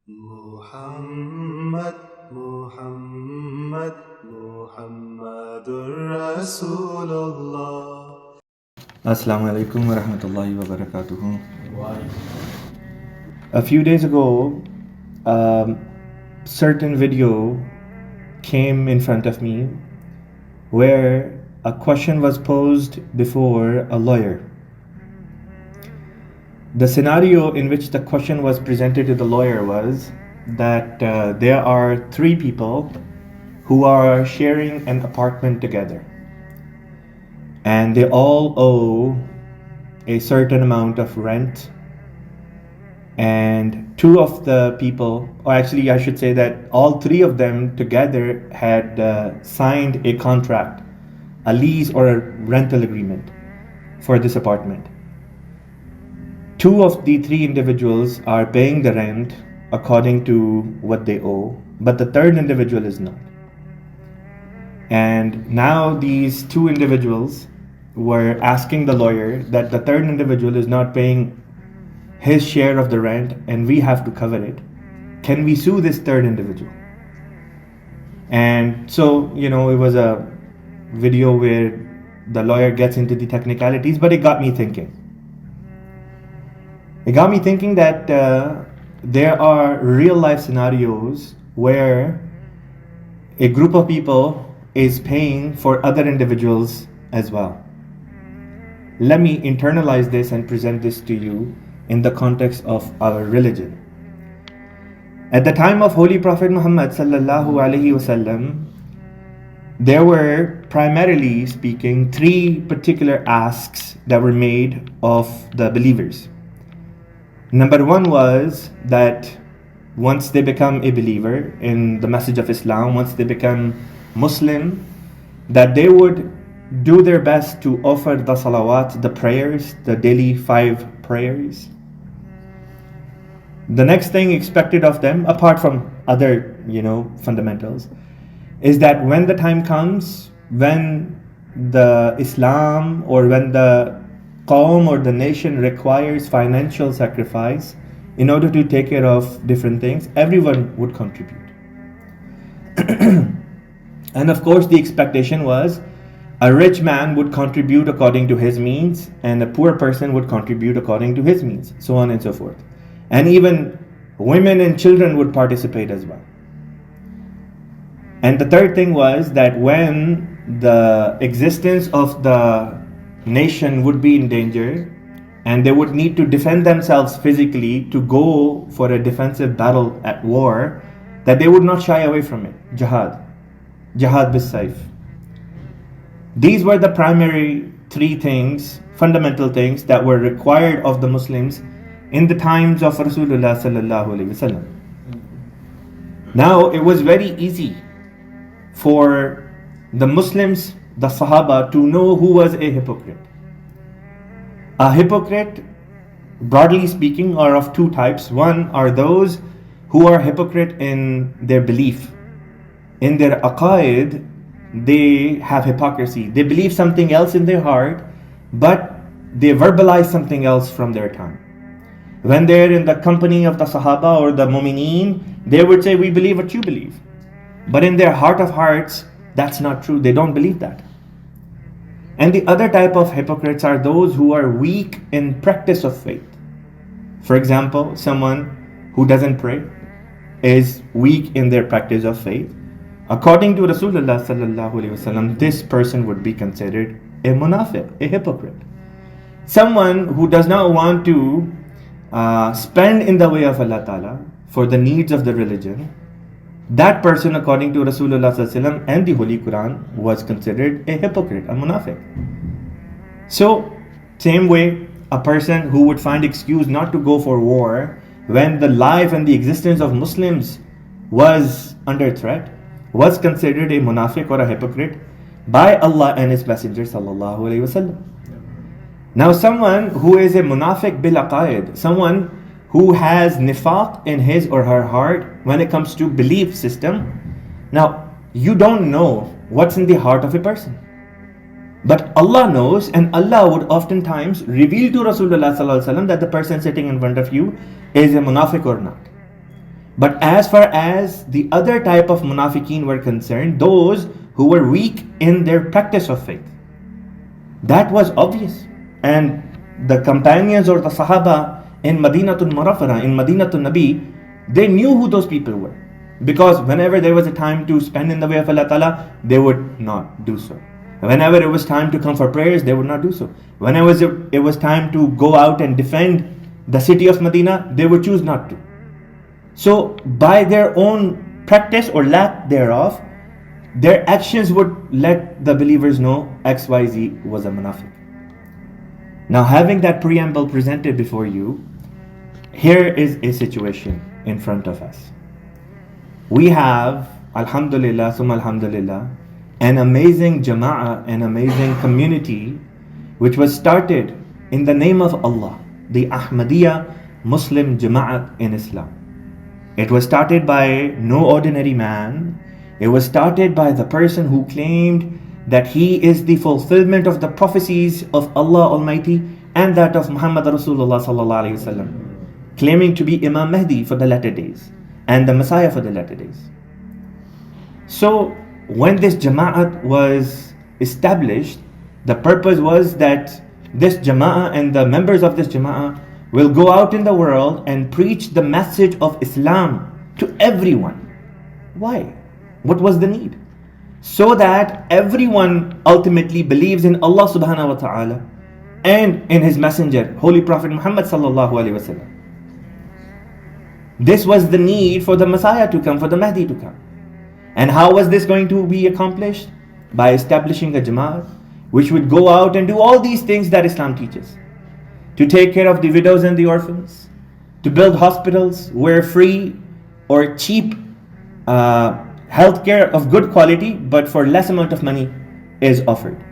Muhammad, Muhammad, Muhammadur Rasulullah. Assalamu alaikum wa rahmatullahi wa barakatuhu. A few days ago, a certain video came in front of me where a question was posed before a lawyer. The scenario in which the question was presented to the lawyer was that there are three people who are sharing an apartment together, and they all owe a certain amount of rent. And two of the people, or actually I should say that all three of them together had signed a contract, a lease or a rental agreement for this apartment. Two of the three individuals are paying the rent according to what they owe, but the third individual is not. And now these two individuals were asking the lawyer that the third individual is not paying his share of the rent and we have to cover it. Can we sue this third individual? And so, it was a video where the lawyer gets into the technicalities, but it got me thinking. It got me thinking that there are real life scenarios where a group of people is paying for other individuals as well. Let me internalize this and present this to you in the context of our religion. At the time of Holy Prophet Muhammad sallallahu alaihi wasallam, there were, primarily speaking, three particular asks that were made of the believers. Number one was that once they become a believer in the message of Islam, once they become Muslim, that they would do their best to offer the salawat, the prayers, the daily 5 prayers. The next thing expected of them, apart from other, fundamentals, is that when the time comes, when the Islam or when the Qawm or the nation requires financial sacrifice in order to take care of different things, everyone would contribute. And of course, the expectation was a rich man would contribute according to his means, and a poor person would contribute according to his means, so on and so forth. And even women and children would participate as well. And the third thing was that when the existence of the nation would be in danger and they would need to defend themselves physically to go for a defensive battle at war, that they would not shy away from it. Jihad bis sayf. These were the primary three things, fundamental things that were required of the Muslims in the times of Rasulullah sallallahu alaihi wasallam. Now it was very easy for the Muslims, the Sahaba, to know who was a hypocrite. A hypocrite, broadly speaking, are of two types. One are those who are hypocrite in their belief. In their aqaid, they have hypocrisy. They believe something else in their heart, but they verbalize something else from their tongue. When they're in the company of the Sahaba or the Mu'mineen, they would say, we believe what you believe. But in their heart of hearts, that's not true. They don't believe that. And the other type of hypocrites are those who are weak in practice of faith. For example, someone who doesn't pray is weak in their practice of faith. According to Rasulullah sallallahu alaihi wasallam, this person would be considered a munafiq, a hypocrite. Someone who does not want to spend in the way of Allah Ta'ala for the needs of the religion, that person, according to Rasulullah sallallahu alaihi wasallam and the Holy Quran, was considered a hypocrite, a munafiq. So, same way, a person who would find excuse not to go for war when the life and the existence of Muslims was under threat, was considered a munafiq or a hypocrite by Allah and His Messenger sallallahu alaihi wasallam. Now, someone who is a munafiq bil aqaid, someone who has nifaq in his or her heart when it comes to belief system. Now, you don't know what's in the heart of a person. But Allah knows, and Allah would oftentimes reveal to Rasulullah sallallahu alaihi wasallam that the person sitting in front of you is a munafiq or not. But as far as the other type of munafiqeen were concerned, those who were weak in their practice of faith, that was obvious. And the companions or the Sahaba in Madinatul Munawwarah, in Madinatul Nabi, they knew who those people were. Because whenever there was a time to spend in the way of Allah Ta'ala, they would not do so. Whenever it was time to come for prayers, they would not do so. Whenever it was time to go out and defend the city of Medina, they would choose not to. So by their own practice or lack thereof, their actions would let the believers know XYZ was a munafiq. Now, having that preamble presented before you, here is a situation in front of us. We have, alhamdulillah, summa alhamdulillah, an amazing jama'ah, an amazing community which was started in the name of Allah, the Ahmadiyya Muslim Jama'at in Islam. It was started by no ordinary man. It was started by the person who claimed that he is the fulfillment of the prophecies of Allah Almighty and that of Muhammad Rasulullah sallallahu alaihi wasallam, claiming to be Imam Mahdi for the latter days and the Messiah for the latter days. So when this Jama'at was established, the purpose was that this Jama'ah and the members of this Jama'ah will go out in the world and preach the message of Islam to everyone. Why? What was the need? So that everyone ultimately believes in Allah subhanahu wa ta'ala and in His Messenger, Holy Prophet Muhammad sallallahu alaihi wasallam. This was the need for the Messiah to come, for the Mahdi to come. And how was this going to be accomplished? By establishing a Jama'at which would go out and do all these things that Islam teaches. To take care of the widows and the orphans, to build hospitals where free or cheap healthcare of good quality but for less amount of money is offered.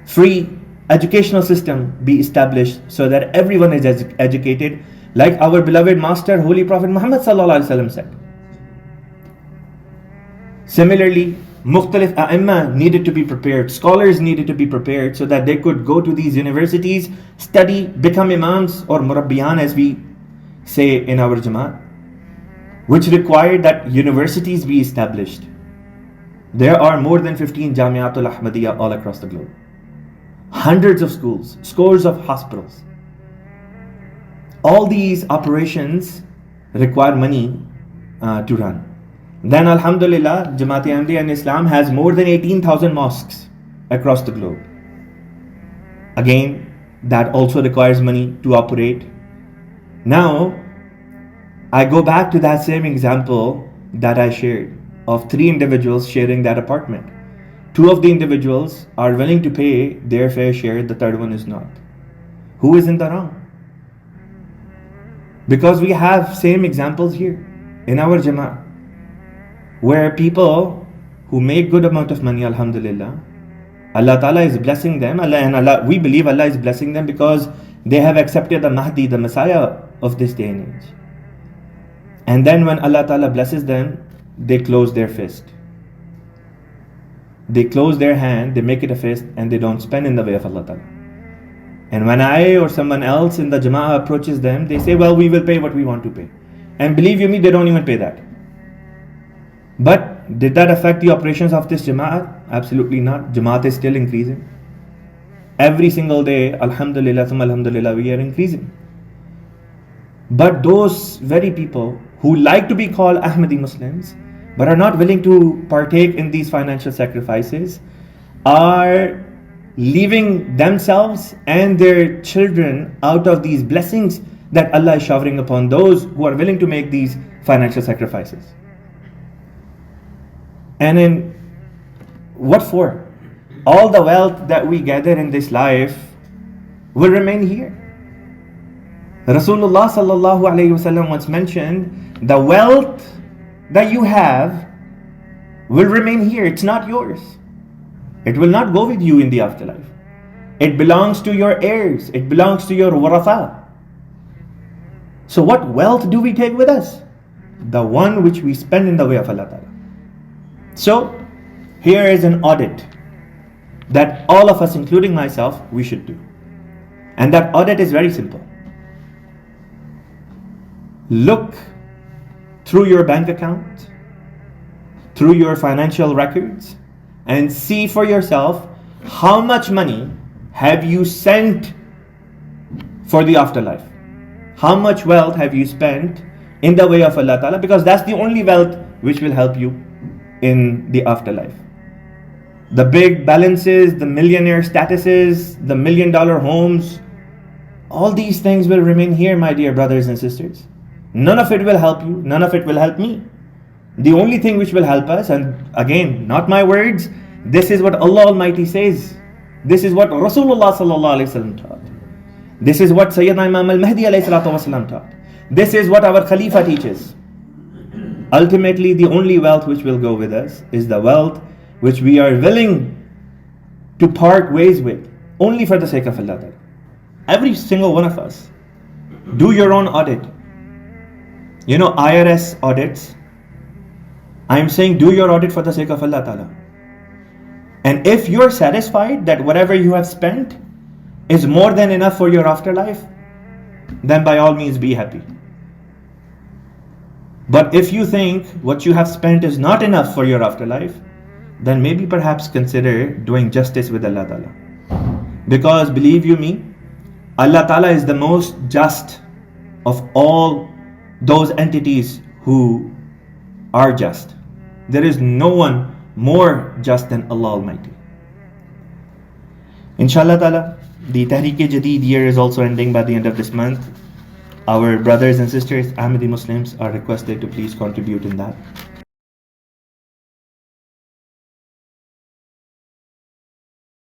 Free educational system be established so that everyone is educated, like our beloved Master, Holy Prophet Muhammad sallallahu alaihi wasallam said. Similarly, Mukhtalif A'imma needed to be prepared, scholars needed to be prepared so that they could go to these universities, study, become Imams or Murabbiyan as we say in our Jama'at, which required that universities be established. There are more than 15 Jamiatul Ahmadiyya all across the globe. Hundreds of schools, scores of hospitals. All these operations require money to run. Then alhamdulillah, Jamaat Ahmadiyya in Islam has more than 18,000 mosques across the globe. Again, that also requires money to operate. Now, I go back to that same example that I shared of 3 individuals sharing that apartment. 2 of the individuals are willing to pay their fair share, the third one is not. Who is in the wrong? Because we have same examples here in our Jama'ah, where people who make good amount of money, alhamdulillah, Allah Ta'ala is blessing them, we believe Allah is blessing them because they have accepted the Mahdi, the Messiah of this day and age. And then when Allah Ta'ala blesses them, they close their fist. They close their hand, they make it a fist, and they don't spend in the way of Allah Ta'ala. And when I or someone else in the Jama'ah approaches them, they say, well, we will pay what we want to pay. And believe you me, they don't even pay that. But did that affect the operations of this Jama'at? Absolutely not. Jama'at is still increasing. Every single day, alhamdulillah, thumma alhamdulillah, we are increasing. But those very people who like to be called Ahmadi Muslims, but are not willing to partake in these financial sacrifices, are leaving themselves and their children out of these blessings that Allah is showering upon those who are willing to make these financial sacrifices. And in what for? All the wealth that we gather in this life will remain here. Rasulullah sallallahu alayhi wasallam once mentioned, the wealth that you have will remain here. It's not yours. It will not go with you in the afterlife. It belongs to your heirs. It belongs to your waratha. So what wealth do we take with us? The one which we spend in the way of Allah Ta'ala. So here is an audit that all of us, including myself, we should do. And that audit is very simple. Look through your bank account, through your financial records, and see for yourself how much money have you sent for the afterlife. How much wealth have you spent in the way of Allah Ta'ala? Because that's the only wealth which will help you in the afterlife. The big balances, the millionaire statuses, the $1 million homes, all these things will remain here, my dear brothers and sisters. None of it will help you, none of it will help me. The only thing which will help us, and again, not my words, this is what Allah Almighty says. This is what Rasulullah Sallallahu Alaihi Wasallam taught. This is what Sayyidina Imam al-Mahdi Alayhi Salatu Wasallam taught. This is what our Khalifa teaches. Ultimately, the only wealth which will go with us is the wealth which we are willing to part ways with, only for the sake of Allah Ta'ala. Every single one of us, do your own audit. You know, IRS audits, I am saying do your audit for the sake of Allah Ta'ala. And if you're satisfied that whatever you have spent is more than enough for your afterlife, then by all means be happy. But if you think what you have spent is not enough for your afterlife, then maybe perhaps consider doing justice with Allah Ta'ala. Because believe you me, Allah Ta'ala is the most just of all those entities who are just. There is no one more just than Allah Almighty. Inshallah Ta'ala, the Tehreek-e-Jadid year is also ending by the end of this month. Our brothers and sisters, Ahmadi Muslims, are requested to please contribute in that.